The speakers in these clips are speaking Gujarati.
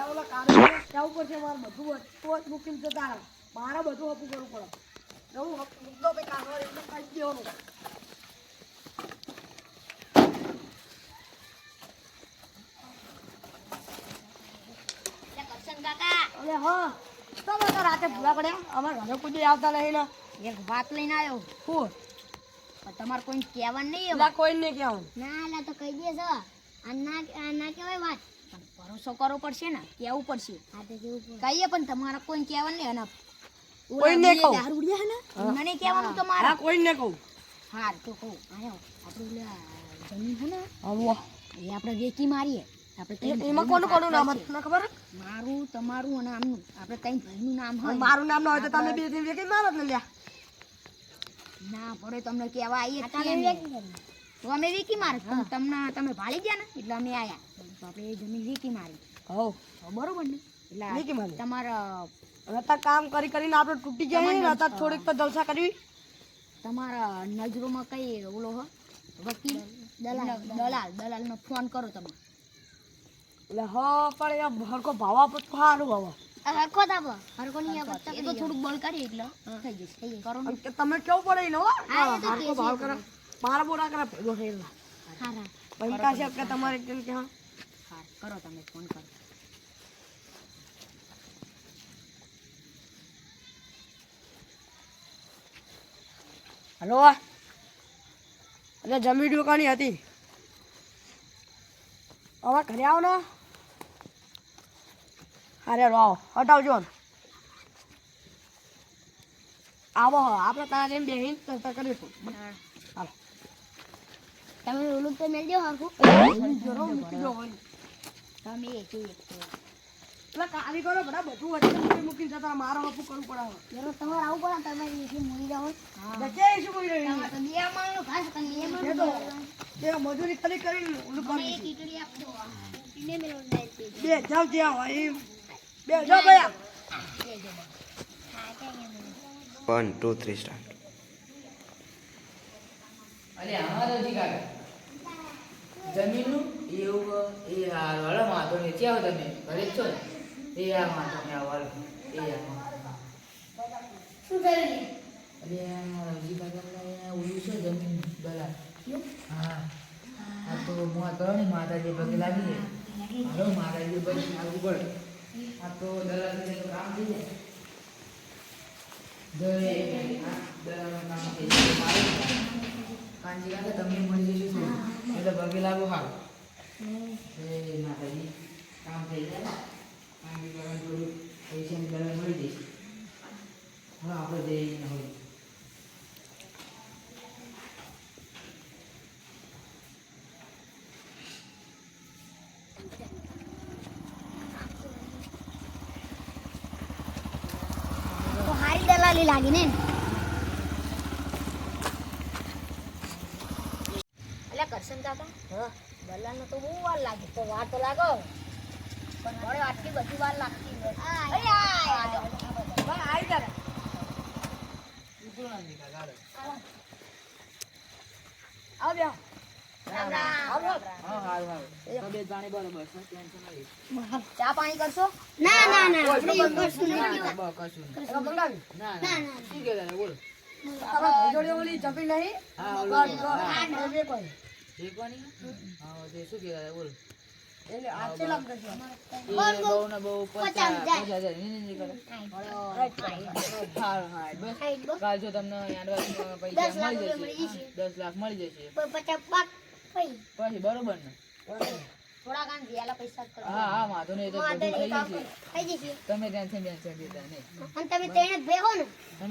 ઓલા કારે કેવું પડશે મારે બધું તો જ બુકિંગ જતા મારે બધું હપું કરવું પડે નવું મુદ્દો ભાઈ કાઢવા એટલે કાઢી દેવાનું અરે હા તો બધા રાતે ભૂલા પડ્યા અમારા ઘરે કોઈ આવતા નહીં ને એક વાત લઈને આવ્યો શું પણ તમારે કોઈ કહેવાનું નહીં એટલે કોઈ નહીં કહેવું ના ના તો કહી દેજો આ ના કહેવાય વાત પણ ભરોસો કરવો પડશે ને કહેવું પડશે હા તો કેવું કહીએ પણ તમારે કોઈ કહેવાનું નહીં અને કોઈને કહું દારૂ ઉડ્યા ને મને કહેવાનું તમારે હા કોઈને કહું હા તો કહું આયો આપણે જમીન છે ને આવો એ આપણે વેચી મારીએ આપણે એમાં કોનું કોનું નામ હતું તમને ખબર મારું તમારું અને આમનું આપણે ત્રણ ભાઈનું નામ હોય મારું નામ ના હોય તો તમે બે દિન વેકી મારો ને લ્યા ના પડે તમને કહેવા આવીએ તો અમે વેચી મારે તમે ભાળી ગયા ને એટલે અમે આયા તો આપણે એ જમીન વેચી મારી હો બરોબર ને વેચી એટલે મારી. તમારા અત્યારે કામ કરી કરીને આપણે તૂટી જાય ને અત્યારે થોડીક તો જલસા કરવી તમારા નજરોમાં કઈ ઓલો હો વકીલ દલાલનો ફોન કરો તમે એટલે હ પણ એ હરકો ભાવ આપો તો સારું ભાવ હરખો દાબો હરખો નહીં આપો એ તો થોડુંક બોલ કરી એટલે થઈ જશે કરો ને કે તમે કેવું પડે ને હો હા, એ તો હરકો ભાવ કરે મારા બોરા કરે ભેગો થયેલા હારા પૈસા છે કે તમારે કેમ કે હા હા કરો તમે ફોન કરો હલો એટલે જમીન દુકાની હતી હવે ઘરે આવો ને અરે આવો હટાવજો ને આવો આપણે તારા જેમ બેહીને ચર્ચા કરીશું હાલો તમે ઓલું તો મેળજો હરખું મૂકી દો હોય તમે એક એટલે કારીગરો બધા બધું વચ્ચે મૂકીને જતા મારો હપું કરવું પડે જરો તમારે આવું પડે તમે એથી મૂડી જાઓ બચે શું બોલી રહી તમારે તો બે માણનો ઘાસ તમે બે એ માણનો તો એ મજૂરી કરી કરીને ઓલું મને કરી એક ઈટડી આપજો ઈને મેલો નાઈ બે જાવ જ્યાં હોય એમ બે જાવ ગયા 1 2 3 સ્ટાર્ટ અરે અમારો જી કાકા જમીનનું એવું એ હાર વાળો માતો ને ક્યાં આવો તમે ઘરે જ છો ને એ આ માતો ને આ વાળો એ આ શું કરે અરે અમારો જી કાકા ઓલું છે જમીન દલાલ હા આ તો મુઆ કરો ને માતાજી પગે લાગી જાય હાલો માતાજી પગે લાગવું પડે આ તો દલાલ ને કામ થઈ જાય દલાલનું કામ થઈ જાય મારું કાંજી કાકા તમને મળી જશે એટલે પગે લાગો હાલ એ માતાજી કામ થઈ જાય કાંજી કાકા થોડું પૈસાની દલાલ મળી જશે હવે આપણે જઈને હોય તો હારી દલાલી લાગી ને એટલે કરશન કાકા હા દલાલનો તો બહુ વાર લાગે તો વાર તો લાગો પણ હવે આટલી બધી વાર લાગતી નથી અરે ભાઈ આવી તારે ઉતરવાની કાકા આવ બે રામ રામ હા હાલ હાલ તબિયત પાણી બરોબર છે ટેન્શન નહીં ચા પાણી કરશો ના ના ના આપણે એવું કરશું ના નહીં ના બસ કશું નહીં એનો મંગાવી ના ના, ના ના. શું કહેતા હતા બોલો તારા ભાઈ જોડે ઓલી જમી નહીં હા ઓલું બસ, હા, બસ. હા. બે કોઈ શેકવાની હા તે શું કહેતા હતા બોલો એટલે આ ચેલા કરજો એ બહુ ને બહુ 50,000 નહીં કરે રાઈટ હાલ હા બસ કાલ જો તમને એડવાન્સમાં પૈસા મળી જશે 10 લાખ મળી જશે પછી બરોબર ને થોડા કામ વેલા પૈસા કરો હા હા વાંધો નહીં એ તો બધું થઈ જશે થઈ જશે તમે ટેન્શન બેન્શન લેતા નહીં અને તમે તેણે જ ભેગો ને તમે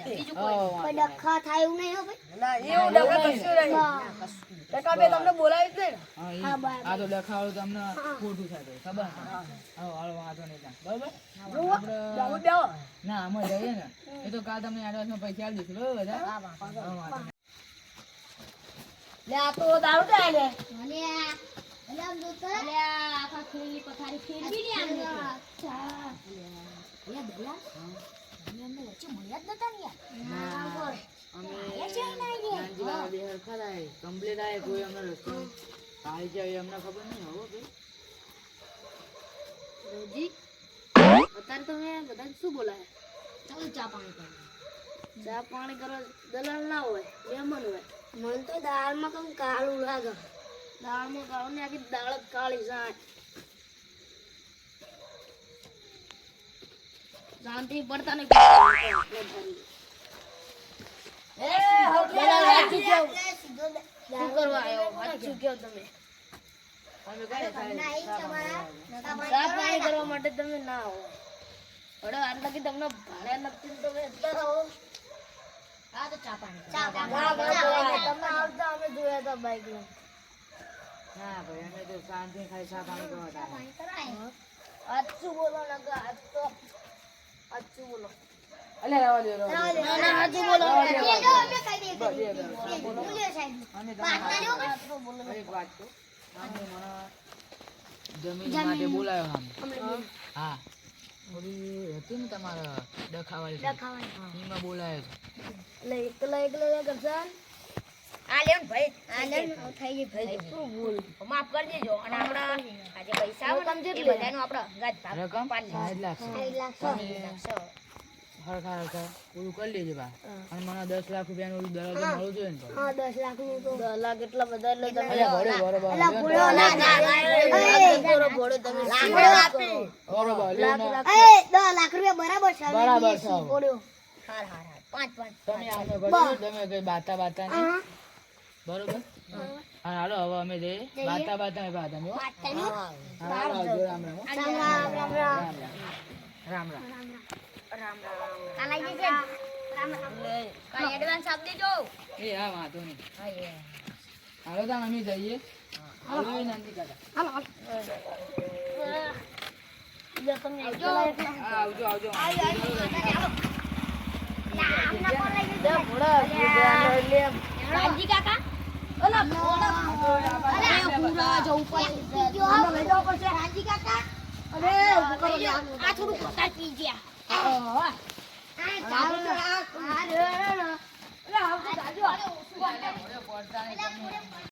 બીજું હા, કોઈ વાંધો ડખા થાય એવું નહીં હો ભાઈ ના એવું ડખા કશું નહીં ડખા બે તમને બોલાવી જ નહીં ને નહીં. હા, હા, આ તો લખાવડું તમને ખોટું થાય ખબર ને? હા હાલો વાંધો નહીં ત્યાં. બરોબર જવું આપણે બેવો ના અમે જઈએ ને એ તો કાલ તમને એડવાન્સમાં પૈસા આપી દઈશું બરોબર બધા હા વાંધો નહીં. લે આ તો દારૂ દે લે અલ્યા આમ જોતો અલ્યા આખા ખેલી પથારી ફેરવી ને આમ અચ્છા અલ્યા દલા અમે અમને વચ્ચે મળ્યા જ નતા ને યાર ના બોલ અમે એ જઈને આવીએ. નાનજીભાઈ બે હરખા થાય કમ્પ્લીટ આવે કોઈ અમને રસ્તો કાલ જાય અમને ખબર નહીં હો ભાઈ રોજી અત્યારે તો મેં બધાને શું બોલાય ચાલો ચા પાણી કરો ચા પાણી કરો દલાલ ના હોય મહેમાન હોય મને તો દાળમાં કમ કાળું લાગે દાળમાં કાળું ને આખી દાળ જ કાળી જાય શાંતિ પડતા નહીં શું કરવા આવ્યો વાંચું કેવો તમે ચા પાણી કરવા માટે તમે ના આવો અરે આટલા કે તમને ભાડે નથી તો તમે અત્યારે આવો આ તો ચા પાણી તમે આવતા અમે જોયા હતા બાઈક લઈને ના ભાઈ અમે તો શાંતિ ખાલી ચા પાણી કરવા આચું બોલો નકા આચું બોલો અલે રહેવા દે ના ના આચું બોલો અને તમે એક વાત કહું આમને મને જમીન માટે બોલાયો હા ઓલી હતી ને તમારા ડખાવાળી એમાં બોલાયો એટલે એકલા કરશન આ લેન ભાઈ આ લેન થઈ ગઈ ભાઈ શું ભૂલ માફ કરી દેજો અને આપડા આજે પૈસા આવે ને એ બધાનો આપણો અંગાત ભાગ રકમ 5 લાખ 5 લાખ હરખા પૂરું કરી લેજે બા અને મને 10 લાખ રૂપિયાનું ઓલું દલાલ તો મળવું જોઈએ ને હા 10 લાખ નું તો 10 લાખ એટલા બધા એટલે તમે અલે ભોળે ભોળે બા ભોળે તમે બરોબર લ્યો ને 10 લાખ રૂપિયા બરાબર છે બરાબર છે હાર 5 તમે આનો કર્યો તમે કઈ બાતા બાતા નહીં બરોબર હા હાલો હવે અમે જઈએ બાતા બાતા નહીં બાતા નહીં હા હાલો આવજો રામ રામ રામ રામ કાલાઈ જશે રામ કાઈ એડવાન્સ આપ દેજો એ હા વાંધો નહીં હાલો તાણ અમે જઈએ હાલો નંદી કાકા જો તમે આવજો આવજો આવજો કાજી કાકા ઓલા અરે પૂરા જો ઉપર લઈ જાવ પડશે કાજી કાકા અરે ઉભો કરો લે. આ થોડું પતા પી ગયા આ ચાલ તો આ અરે અરે આવ તો જાજો. પડતા નહીં